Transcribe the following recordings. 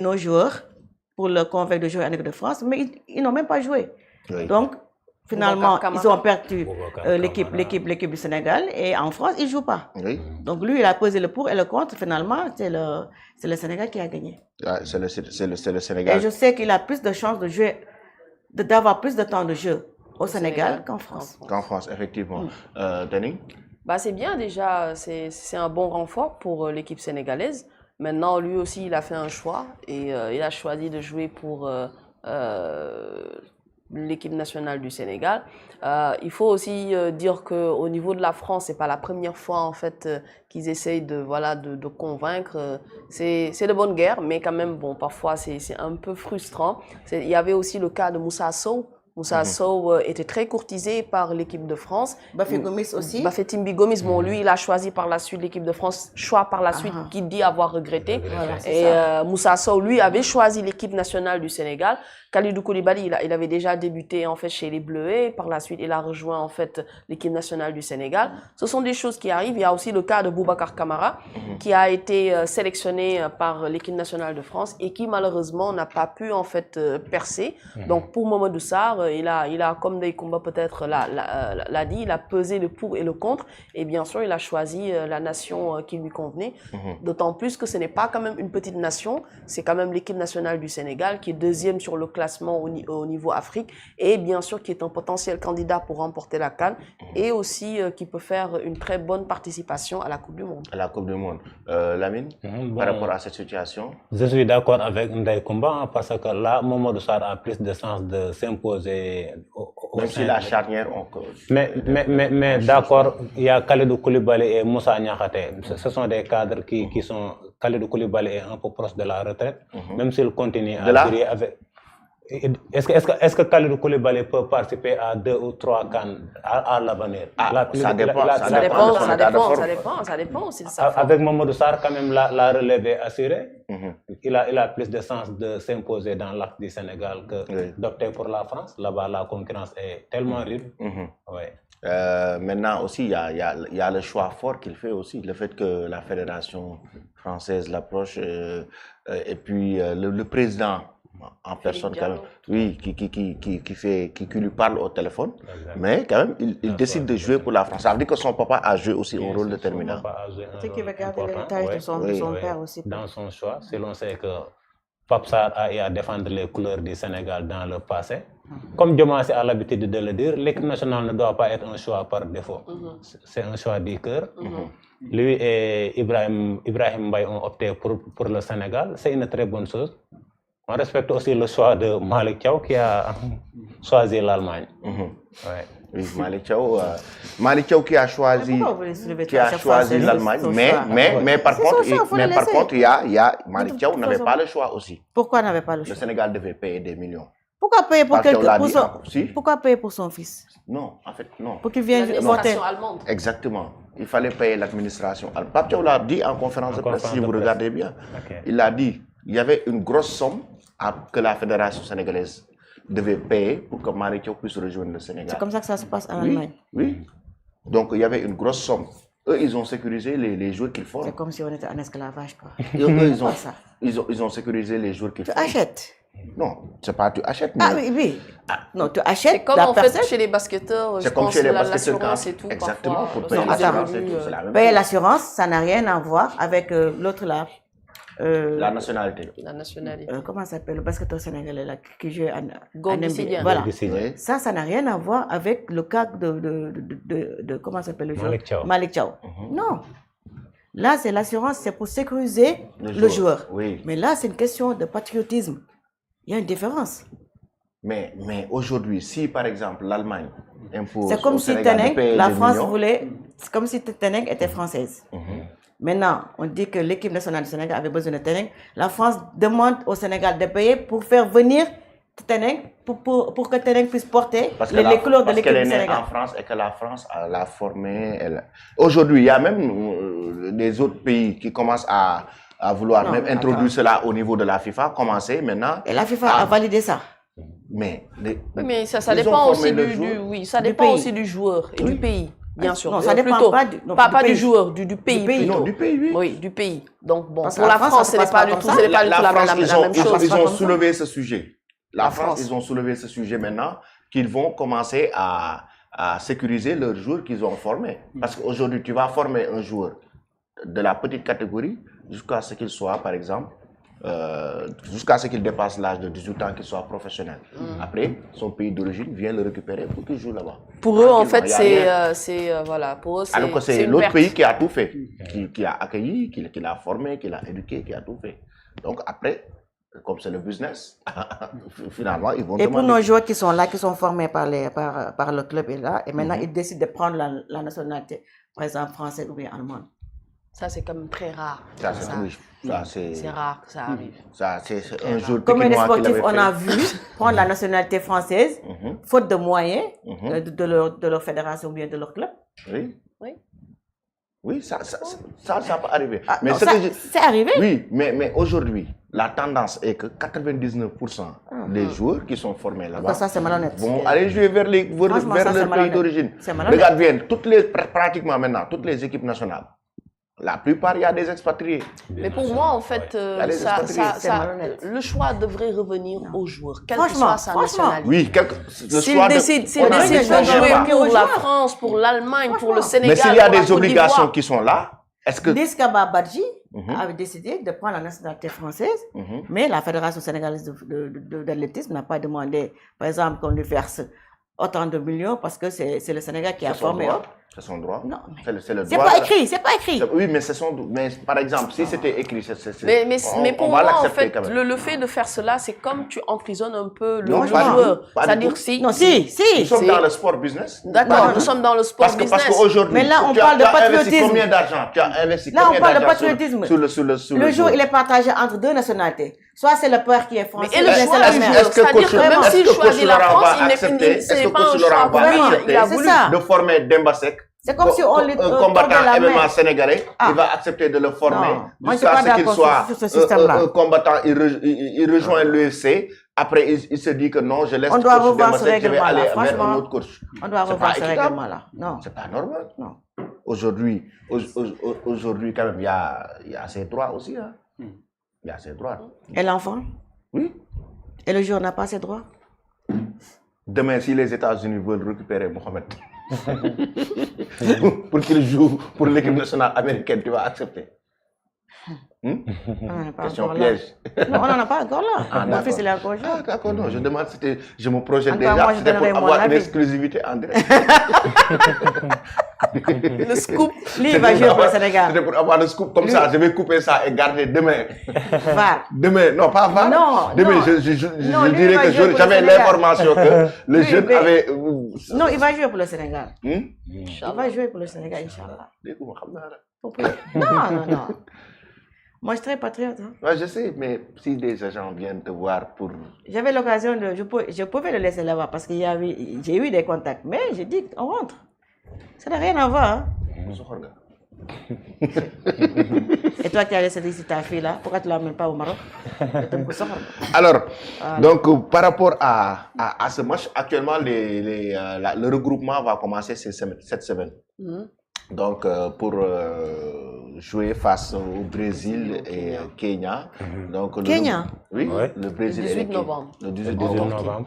nos joueurs pour le convaincre de jouer en équipe de France, mais ils n'ont même pas joué. Oui. Donc, finalement, ils ont perdu l'équipe du Sénégal et en France, ils ne jouent pas. Oui. Donc, lui, il a posé le pour et le contre. Finalement, c'est le Sénégal qui a gagné. Ah, c'est le Sénégal. Et je sais qu'il a plus de chances de jouer, d'avoir plus de temps de jeu au Sénégal qu'en France. Qu'en France, effectivement. Denis? C'est bien déjà, c'est un bon renfort pour l'équipe sénégalaise. Maintenant, lui aussi, il a fait un choix et il a choisi de jouer pour l'équipe nationale du Sénégal. Il faut aussi dire qu'au niveau de la France, c'est pas la première fois en fait qu'ils essayent de convaincre. C'est de bonne guerre, mais quand même, bon, parfois c'est un peu frustrant. Il y avait aussi le cas de Moussa Sow. Moussa Sow était très courtisé par l'équipe de France. Bafé Gomis aussi. Bafétimbi Gomis, bon, lui, il a choisi par la suite l'équipe de France, choix par la suite qu'il dit avoir regretté. Voilà, et Moussa Sow, lui, avait choisi l'équipe nationale du Sénégal. Kalidou Koulibaly, il avait déjà débuté en fait chez les Bleuets. Par la suite, il a rejoint en fait l'équipe nationale du Sénégal. Ce sont des choses qui arrivent. Il y a aussi le cas de Boubacar Kamara, qui a été sélectionné par l'équipe nationale de France et qui malheureusement n'a pas pu en fait percer. Donc pour Mamadou Sarr, il a comme des combats peut-être l'a dit, il a pesé le pour et le contre. Et bien sûr, il a choisi la nation qui lui convenait. D'autant plus que ce n'est pas quand même une petite nation. C'est quand même l'équipe nationale du Sénégal qui est deuxième sur le classement au niveau Afrique et bien sûr qui est un potentiel candidat pour remporter la CAN et aussi qui peut faire une très bonne participation à la Coupe du Monde. À la Coupe du Monde. Lamine, par rapport à cette situation? Je suis d'accord avec Ndeye Koumba parce que là, Mamadou Sarr a plus de chance de s'imposer même si la charnière... Mais d'accord, il y a Kalidou Koulibaly et Moussa Niakhaté. Ce sont des cadres qui sont... Kalidou Koulibaly est un peu proche de la retraite, même s'il continue à jouer avec... Est-ce que Kalidou Koulibaly peut participer à 2 ou 3 CAN à l'avenir? Ça dépend aussi de sa forme. Avec Mamadou Sarr, quand même, la relève est assurée. Il a plus de chances de s'imposer dans l'arc du Sénégal que d'opter pour la France. Là-bas, la concurrence est tellement rude. Maintenant aussi, il y a le choix fort qu'il fait aussi. Le fait que la fédération française l'approche et puis le président en personne quand même, oui, qui lui parle au téléphone, mais quand même il décide de jouer pour la France. Ça veut dire que son papa a joué aussi un rôle déterminant. C'est qu'il va garder l'héritage de son père aussi. Dans son choix, si l'on sait que Pape Sarr a eu à défendre les couleurs du Sénégal dans le passé, comme Diomaye a l'habitude de le dire, l'équipe nationale ne doit pas être un choix par défaut. C'est un choix du cœur. Lui et Ibrahim Mbaye ont opté pour le Sénégal. C'est une très bonne chose. On respecte aussi le choix de Malick Thiaw qui a choisi l'Allemagne. Oui, Malick Thiaw qui a choisi l'Allemagne, mais par contre, Malick Thiaw n'avait pas le choix aussi. Pourquoi n'avait pas le choix? Le Sénégal devait payer des millions. Pourquoi payer pourquoi payer pour son fils? Non, en fait, non. Pour qu'il vienne voter. Exactement. Il fallait payer l'administration. Pape Thiaw l'a dit en conférence de presse, si vous regardez bien. Il a dit il y avait une grosse somme que la fédération sénégalaise devait payer pour que Malick Thiaw puisse rejoindre le Sénégal. C'est comme ça que ça se passe en Allemagne. Oui. Donc il y avait une grosse somme. Eux, ils ont sécurisé les joueurs qu'ils forment. C'est comme si on était en esclavage, quoi. Ils ont sécurisé les joueurs qu'ils forment. Tu achètes? Non, c'est pas tu achètes. Mais... Ah oui. Non, tu achètes. C'est comme en fait chez les basketteurs. C'est comme chez les basketteurs. L'assurance et tout. Exactement. Parfois, pour payer l'assurance et tout. C'est la même chose. Payer l'assurance, ça n'a rien à voir avec l'autre là. La nationalité. La nationalité. Comment ça s'appelle le basketteur sénégalais là, qui joue en NBA. Voilà. Ça n'a rien à voir avec le cas de comment s'appelle le joueur? Malick Thiaw. Non. Là, c'est l'assurance, c'est pour sécuriser le joueur. Oui. Mais là, c'est une question de patriotisme. Il y a une différence. Mais aujourd'hui, si par exemple l'Allemagne impose c'est comme si Teneng, la France voulait, c'est comme si Teneng était française. Maintenant, on dit que l'équipe nationale du Sénégal avait besoin de Teneng. La France demande au Sénégal de payer pour faire venir Teneng, pour que Teneng puisse porter les couleurs de l'équipe du Sénégal. Parce qu'elle est née en France et que la France l'a formée. Aujourd'hui, il y a même des autres pays qui commencent à vouloir même introduire cela au niveau de la FIFA, commencer maintenant. Et la FIFA a validé ça. Mais ça dépend aussi ça dépend aussi du joueur et du pays. Bien sûr. Non, ça dépend plutôt, pas du joueur, du pays. Plutôt. Non, du pays, oui. Oui, du pays. Donc, bon, Parce pour que la France, ce n'est pas du tout la même chose. Ils ont soulevé ce sujet. La France, ils ont soulevé ce sujet maintenant, qu'ils vont commencer à sécuriser leurs joueurs qu'ils ont formés. Parce qu'aujourd'hui, tu vas former un joueur de la petite catégorie jusqu'à ce qu'il soit, par exemple, jusqu'à ce qu'il dépasse l'âge de 18 ans, qu'il soit professionnel. Après, son pays d'origine vient le récupérer pour qu'il joue là-bas. Pour eux, en fait, voilà, pour eux, c'est alors que c'est l'autre pays qui a tout fait, qui a accueilli, qui l'a formé, qui l'a éduqué, qui a tout fait. Donc après, comme c'est le business, finalement, ils vont Et pour nos joueurs qui sont là, qui sont formés par le club et là, et maintenant ils décident de prendre la nationalité, par exemple française ou bien allemande. Ça, c'est quand même très rare. C'est rare que ça arrive. Ça, c'est un jour. Comme les sportifs, on a vu prendre la nationalité française, faute de moyens de leur fédération ou bien de leur club. Oui. Oui. Oui, ça peut arriver. Ah, mais c'est arrivé. Oui, mais aujourd'hui, la tendance est que 99% des joueurs qui sont formés là-bas vont aller jouer vers leur pays d'origine. Regarde bien, pratiquement maintenant, toutes les équipes nationales. La plupart, il y a des expatriés. Mais pour moi, en fait, le choix devrait revenir aux joueurs, quelle que soit sa nationalité. Oui, s'il décide de jouer pour la France, pour l'Allemagne, pour le Sénégal, mais s'il y a des obligations qui sont là, est-ce que... Diskaba Badji avait décidé de prendre la nationalité française, mais la Fédération sénégalaise d'athlétisme n'a pas demandé, par exemple, qu'on lui verse autant de millions parce que c'est le Sénégal qui a formé. C'est son droit. Non, c'est pas écrit, c'est pas écrit. Oui, mais par exemple, si c'était écrit, mais pour moi, en fait, le fait de faire cela, c'est comme tu emprisonnes un peu le joueur. C'est-à-dire si. Non, si. Nous sommes dans le sport business. D'accord, nous sommes dans le sport business. Parce qu'aujourd'hui, mais là, on parle de patriotisme. Combien d'argent? Tu as investi là, combien d'argent? Là, on parle de patriotisme. Le jour, il est partagé entre deux nationalités. Soit c'est le père qui est français, et le choix du joueur. C'est-à-dire que même s'il choisit la France, ce n'est pas un choix pour lui. Il a voulu de former Demba Seck. C'est comme si on lui un combattant MMA sénégalais, il va accepter de le former jusqu'à ce qu'il soit un combattant, il rejoint l'UFC. Après, il se dit que non, je laisse le coach Demba Seck, je vais aller vers un autre coach. On doit revoir ce règlement-là. Non. C'est pas normal. Non. Aujourd'hui, quand même, il y a ses droits aussi. Hein. Il y a ses droits. Et l'enfant? Oui. Et le joueur n'a pas ses droits? Demain, si les États-Unis veulent récupérer Mohamed pour qu'il joue pour l'équipe nationale américaine, tu vas accepter? Question piège. Non, on n'en a pas encore là. Mon fils, il est encore jeune. D'accord, non, je demande, je me projette déjà, c'était pour avoir une exclusivité en direct. Le scoop. Lui, il va jouer pour le Sénégal. C'était pour avoir le scoop comme ça, je vais couper ça et garder demain. VAR. Demain, non, pas VAR. Non, demain, je dirais que j'avais l'information que le jeune avait... Non, il va jouer pour le Sénégal. Il va jouer pour le Sénégal, Inch'Allah. Non. Moi, je suis très patriote. Hein. Ouais, je sais, mais si des agents viennent te voir pour... J'avais l'occasion de... Je pouvais le laisser là-bas parce que j'ai eu des contacts. Mais j'ai dit, on rentre. Ça n'a rien à voir. Hein. Et toi qui as laissé ici ta fille là, pourquoi tu ne l'emmènes pas au Maroc? Alors, donc par rapport à ce match, actuellement, le regroupement va commencer cette semaine. Donc, pour jouer face au Brésil et au Kenya. Donc, Kenya? Oui, le Brésil le 18 novembre. Le 18 novembre.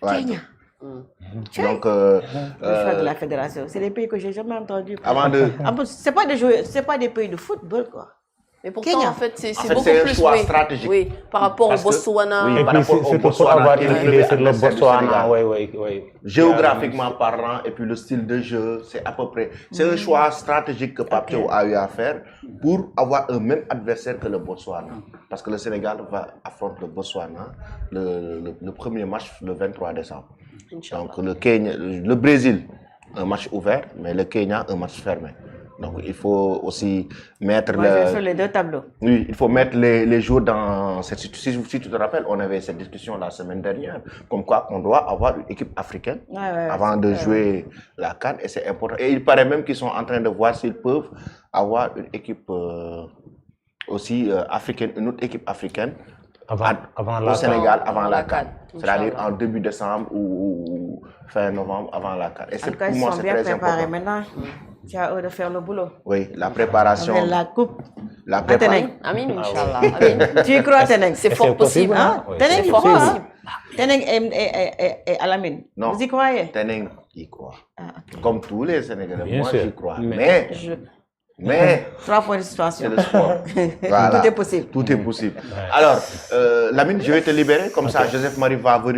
Ouais. Kenya. Donc, le choix de la fédération, c'est des pays que j'ai jamais entendus. C'est pas des pays de football, quoi. Mais pourtant, Kenya. en fait, c'est beaucoup plus... un choix stratégique. Oui, par rapport au Botswana. Oui, par rapport au pour avoir une idée sur le Botswana, oui. Géographiquement parlant, et puis le style de jeu, c'est à peu près... C'est un choix stratégique que Papio a eu à faire pour avoir un même adversaire que le Botswana. Parce que le Sénégal va affronter le Botswana, le premier match le 23 décembre. Donc le Brésil, un match ouvert, mais le Kenya, un match fermé. Donc il faut aussi mettre sur les deux tableaux. Oui, il faut mettre les jours dans cette situation. Si tu te rappelles, on avait cette discussion la semaine dernière, comme quoi on doit avoir une équipe africaine avant de jouer la CAN, et c'est important. Et il paraît même qu'ils sont en train de voir s'ils peuvent avoir une équipe aussi africaine, une autre équipe africaine au Sénégal avant la CAN. C'est-à-dire en début décembre ou fin novembre avant la CAN. Et En tout cas, ils sont bien préparés. Maintenant, c'est à eux de faire le boulot. Oui, la préparation. Avec la coupe. La préparation. Amin, Inch'Allah. Amin. Tu y crois, Teneng? C'est fort possible. Hein? Oui, Teneng, c'est il fort croit. possible. Teneng et Alamine. Non. Vous y croyez? Teneng y croit. Ah, ok. Comme tous les Sénégalais, Bien moi sûr. j'y crois. Mais- Mais 3 points de c'est situation. le sport. Voilà. Tout est possible. Tout est possible. Alors, Lamine, je vais te libérer. Comme ça, Joseph Marie va venir.